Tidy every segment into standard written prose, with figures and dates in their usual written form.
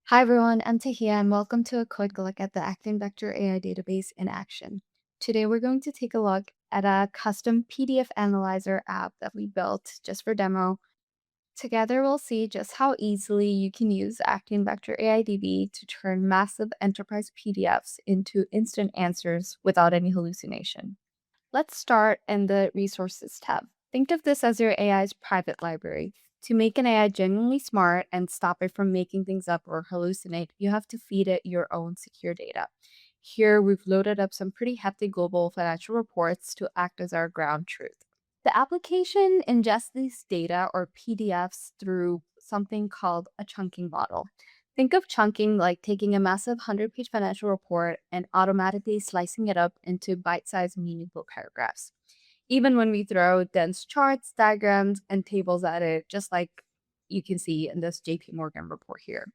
Hi everyone, I'm Tahia and welcome to a quick look at the Actian VectorAI database in action. Today we're going to take a look at a custom PDF analyzer app that we built just for demo. Together we'll see just how easily you can use Actian VectorAI DB to turn massive enterprise PDFs into instant answers without any hallucination. Let's start in the Resources tab. Think of this as your AI's private library. To make an AI genuinely smart and stop it from making things up or hallucinate, you have to feed it your own secure data. Here, we've loaded up some pretty hefty global financial reports to act as our ground truth. The application ingests these data or PDFs through something called a chunking model. Think of chunking like taking a massive 100-page financial report and automatically slicing it up into bite-sized, meaningful paragraphs. Even when we throw dense charts, diagrams, and tables at it, just like you can see in this JP Morgan report here.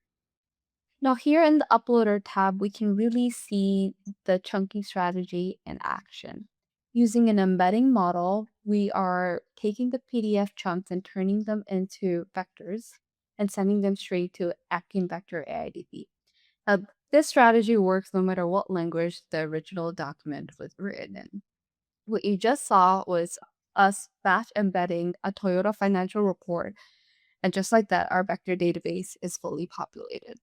Now here in the Uploader tab, we can really see the chunking strategy in action. Using an embedding model, we are taking the PDF chunks and turning them into vectors and sending them straight to Actian VectorAI DB. Now, this strategy works no matter what language the original document was written in. What you just saw was us batch embedding a Toyota financial report, and just like that, our vector database is fully populated.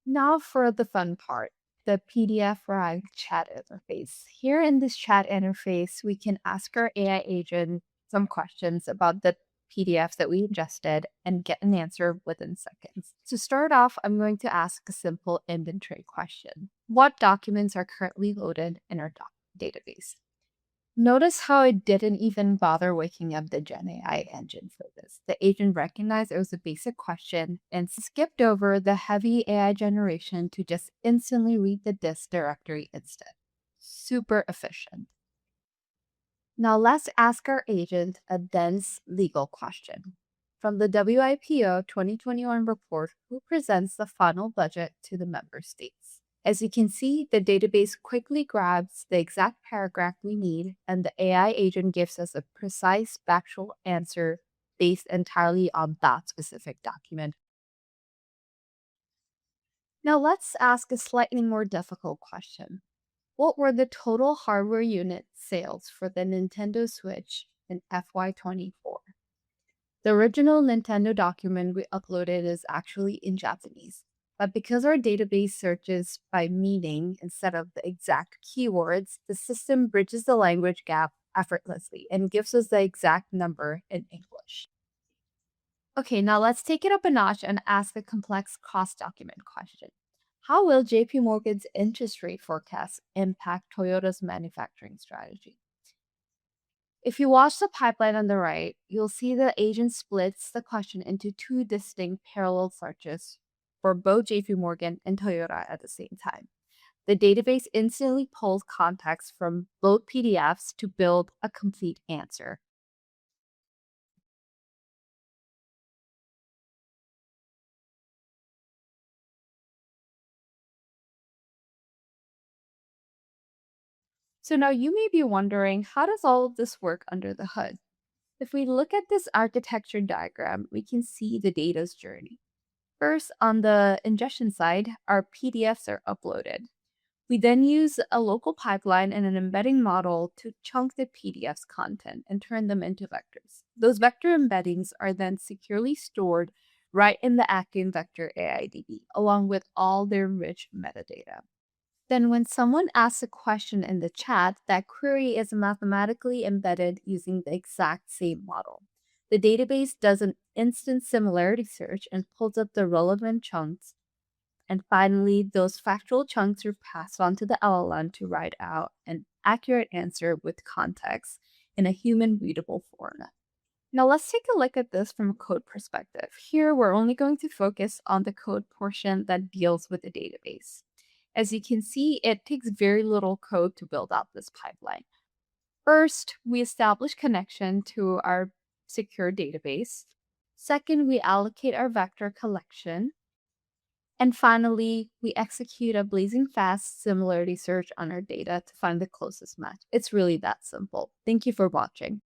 Now for the fun part, the PDF RAG chat interface. Here in this chat interface, we can ask our AI agent some questions about the PDFs that we ingested and get an answer within seconds. To start off, I'm going to ask a simple inventory question. What documents are currently loaded in our database? Notice how it didn't even bother waking up the Gen AI engine for this. The agent recognized it was a basic question and skipped over the heavy AI generation to just instantly read the disk directory instead. Super efficient. Now let's ask our agent a dense legal question. From the WIPO 2021 report, who presents the final budget to the member states? As you can see, the database quickly grabs the exact paragraph we need, and the AI agent gives us a precise factual answer based entirely on that specific document. Now let's ask a slightly more difficult question. What were the total hardware unit sales for the Nintendo Switch in FY24? The original Nintendo document we uploaded is actually in Japanese, but because our database searches by meaning instead of the exact keywords, the system bridges the language gap effortlessly and gives us the exact number in English. Okay, now let's take it up a notch and ask a complex cost document question. How will JP Morgan's interest rate forecast impact Toyota's manufacturing strategy? If you watch the pipeline on the right, you'll see the agent splits the question into two distinct parallel searches for both JP Morgan and Toyota at the same time. The database instantly pulls context from both PDFs to build a complete answer. So now you may be wondering, how does all of this work under the hood? If we look at this architecture diagram, we can see the data's journey. First, on the ingestion side, our PDFs are uploaded. We then use a local pipeline and an embedding model to chunk the PDF's content and turn them into vectors. Those vector embeddings are then securely stored right in the Actian VectorAI DB, along with all their rich metadata. Then when someone asks a question in the chat, that query is mathematically embedded using the exact same model. The database does an instant similarity search and pulls up the relevant chunks. And finally, those factual chunks are passed on to the LLM to write out an accurate answer with context in a human-readable format. Now let's take a look at this from a code perspective. Here, we're only going to focus on the code portion that deals with the database. As you can see, it takes very little code to build out this pipeline. First, we establish connection to our secure database. Second, we allocate our vector collection. And finally, we execute a blazing fast similarity search on our data to find the closest match. It's really that simple. Thank you for watching.